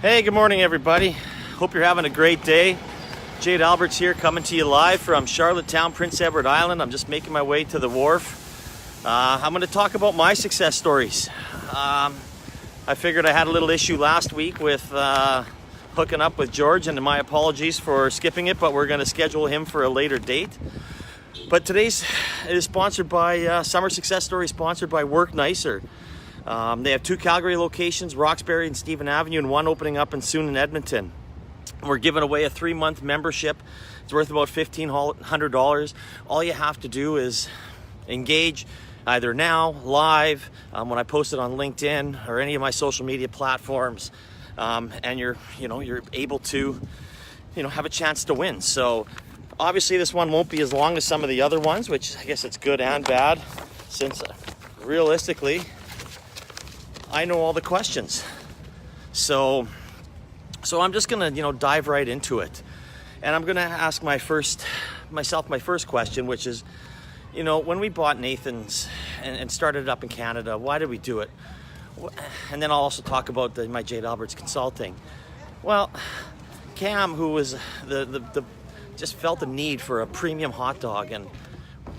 Hey, good morning, everybody. Hope you're having a great day. Jade Albert's here, coming to you live from Charlottetown, Prince Edward Island. I'm just making my way to the wharf. I'm going to talk about my success stories. I figured I had a little issue last week with hooking up with George, and my apologies for skipping it, but we're going to schedule him for a later date. But today's is sponsored by Summer Success Story, sponsored by Work Nicer. They have 2 Calgary locations, Roxbury and Stephen Avenue, and 1 opening up soon in Edmonton. We're giving away a 3-month membership. It's worth about $1,500. All you have to do is engage either now, live, when I post it on LinkedIn or any of my social media platforms, and you're able to, have a chance to win. So obviously this one won't be as long as some of the other ones, which I guess it's good and bad, since realistically, I know all the questions. So I'm just gonna, dive right into it. And I'm gonna ask myself my first question, which is, when we bought Nathan's and started it up in Canada, why did we do it? And then I'll also talk about my Jade Albert's consulting. Well, Cam, who was just felt the need for a premium hot dog, and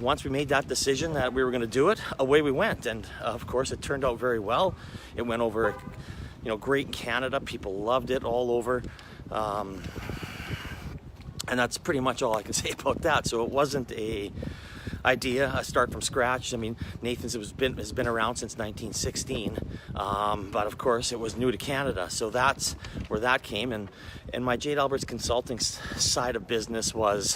once we made that decision that we were going to do it, away we went. And of course, it turned out very well. It went over, great in Canada. People loved it all over. And that's pretty much all I can say about that. So it wasn't a start from scratch. I mean, Nathan's has been around since 1916. But of course, it was new to Canada. So that's where that came. And my Jade Albert's consulting side of business was,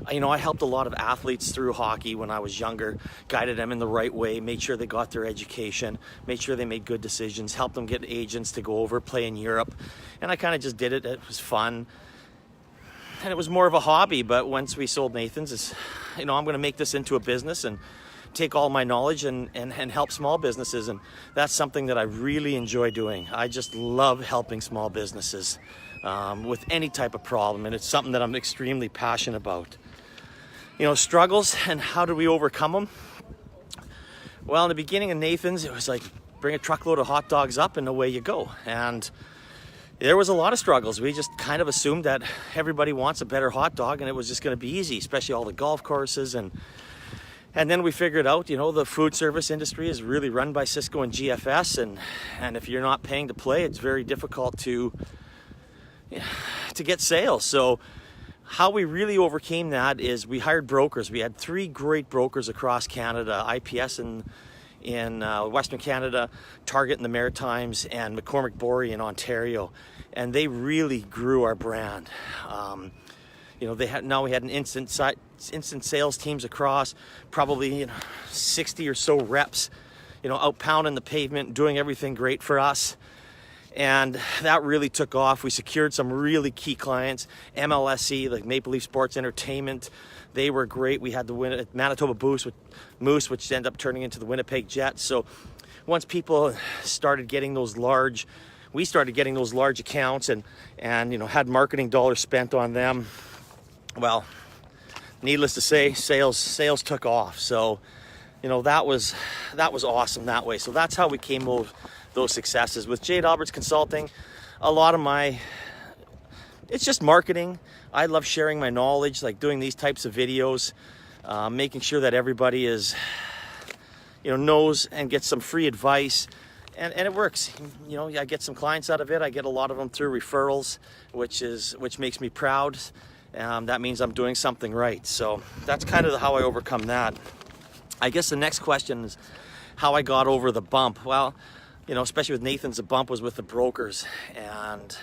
I helped a lot of athletes through hockey when I was younger, guided them in the right way, made sure they got their education, made sure they made good decisions, helped them get agents to go over, play in Europe. And I kind of just did it. It was fun. And it was more of a hobby. But once we sold Nathan's, I'm going to make this into a business and take all my knowledge and help small businesses. And that's something that I really enjoy doing. I just love helping small businesses with any type of problem. And it's something that I'm extremely passionate about. Struggles and how do we overcome them? Well, in the beginning of Nathan's, it was like, bring a truckload of hot dogs up and away you go. And there was a lot of struggles. We just kind of assumed that everybody wants a better hot dog and it was just going to be easy, especially all the golf courses. And then we figured out, the food service industry is really run by Cisco and GFS. And if you're not paying to play, it's very difficult to get sales. So how we really overcame that is we hired brokers. We had 3 great brokers across Canada, IPS in Western Canada, Target in the Maritimes, and McCormick Bory in Ontario. And they really grew our brand. We had an instant sales teams across, probably 60 or so reps, out pounding the pavement, doing everything great for us. And that really took off. We secured some really key clients. MLSE, like Maple Leaf Sports Entertainment, they were great. We had the Manitoba Moose, which ended up turning into the Winnipeg Jets. So once people started getting those large, we started getting those large accounts and had marketing dollars spent on them. Well, needless to say, sales took off. So that was awesome that way. So that's how we came over those successes. With Jade Albert's Consulting, a lot of it's just marketing. I love sharing my knowledge, like doing these types of videos, making sure that everybody knows and gets some free advice, and it works. I get some clients out of it. I get a lot of them through referrals, which makes me proud. That means I'm doing something right. So that's kind of how I overcome that. I guess the next question is how I got over the bump. Well, especially with Nathan's, the bump was with the brokers, and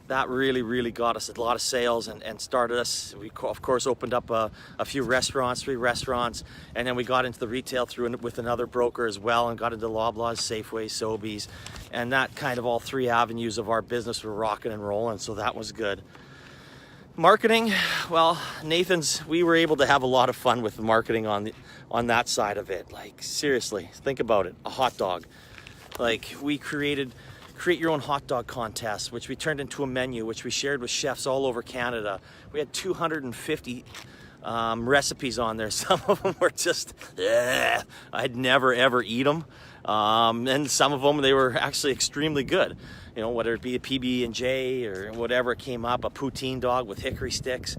that really, really got us a lot of sales and started us. We, of course, opened up a few restaurants, 3 restaurants, and then we got into the retail with another broker as well, and got into Loblaws, Safeway, Sobeys, and that kind of all 3 avenues of our business were rocking and rolling, so that was good. Marketing, well, Nathan's, we were able to have a lot of fun with the marketing on that side of it. Like, seriously, think about it, a hot dog. Like, we create your own hot dog contest, which we turned into a menu, which we shared with chefs all over Canada. We had 250 recipes on there. Some of them were just, I'd never ever eat them. And some of them, they were actually extremely good. You know, whether it be a PB&J or whatever came up, a poutine dog with hickory sticks.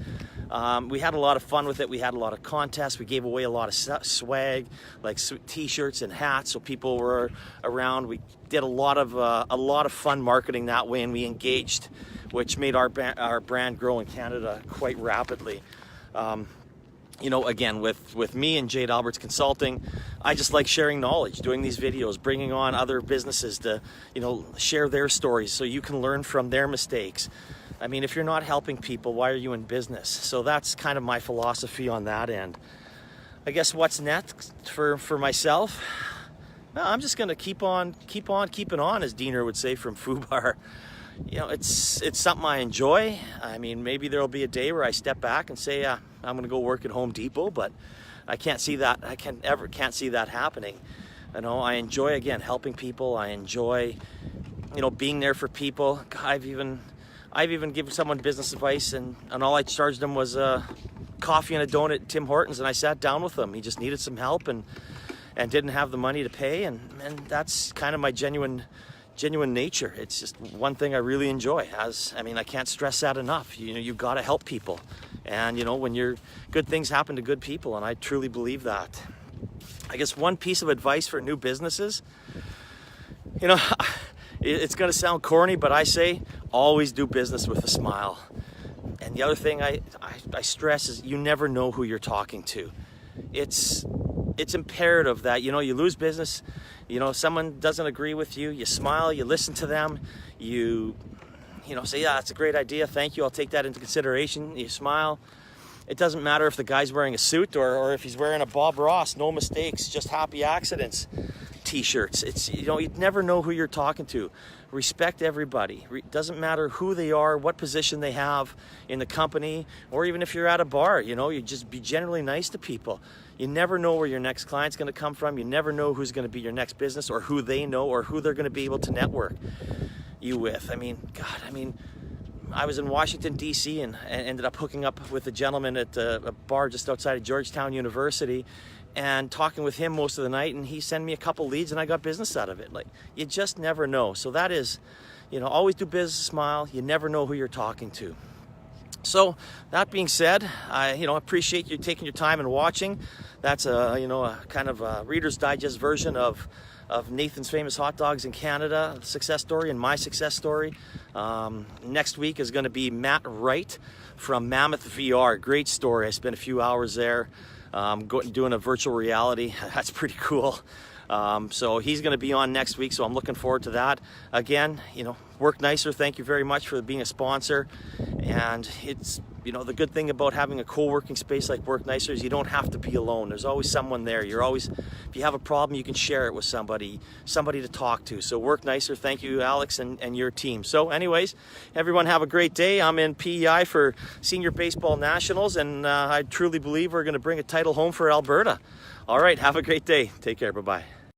We had a lot of fun with it. We had a lot of contests. We gave away a lot of swag, like t-shirts and hats, so people were around. We did a lot of fun marketing that way, and we engaged, which made our brand grow in Canada quite rapidly. You know, again, with me and Jade Alberts Consulting, I just like sharing knowledge, doing these videos, bringing on other businesses to, you know, share their stories so you can learn from their mistakes. I mean, if you're not helping people, why are you in business? So that's kind of my philosophy on that end. I guess what's next for myself? No, I'm just going to keep on keeping on, as Diener would say from FUBAR. You know, it's something I enjoy. I mean, maybe there'll be a day where I step back and say, I'm going to go work at Home Depot, but I can't see that. I can't see that happening. You know, I enjoy, again, helping people. I enjoy, you know, being there for people. I've even given someone business advice, and all I charged them was coffee and a donut at Tim Hortons, and I sat down with him. He just needed some help and didn't have the money to pay, and that's kind of my genuine nature. It's just one thing I really enjoy. I mean, I can't stress that enough. You know, you've got to help people, and you know, when good things happen to good people, and I truly believe that. I guess one piece of advice for new businesses, you know, it's going to sound corny, but I say always do business with a smile. And the other thing I stress is you never know who you're talking to. It's imperative that, you know, you lose business, you know, someone doesn't agree with you, you smile, you listen to them, you know, say, yeah, that's a great idea, thank you, I'll take that into consideration. You smile. It doesn't matter if the guy's wearing a suit or if he's wearing a Bob Ross, no mistakes, just happy accidents t-shirts. It's, you know, you never know who you're talking to. Respect everybody. Doesn't matter who they are, what position they have in the company, or even if you're at a bar, you know, you just be generally nice to people. You never know where your next client's going to come from. You never know who's going to be your next business, or who they know, or who they're going to be able to network you with. I mean, God, I was in Washington, D.C. and ended up hooking up with a gentleman at a bar just outside of Georgetown University, and talking with him most of the night, and he sent me a couple leads, and I got business out of it. Like, you just never know. So that is, you know, always do business, smile. You never know who you're talking to. So that being said, I appreciate you taking your time and watching. That's a kind of a Reader's Digest version of Nathan's Famous Hot Dogs in Canada success story and my success story. Next week is going to be Matt Wright from Mammoth VR. Great story. I spent a few hours there doing a virtual reality. That's pretty cool. So he's going to be on next week, so I'm looking forward to that. Again, you know, Work Nicer, thank you very much for being a sponsor. And it's, you know, the good thing about having a co-working space like Work Nicer is you don't have to be alone. There's always someone there. You're always, if you have a problem, you can share it with somebody to talk to. So Work Nicer, thank you, Alex, and your team. So anyways, everyone have a great day. I'm in PEI for Senior Baseball Nationals, and I truly believe we're going to bring a title home for Alberta. All right, have a great day. Take care. Bye-bye.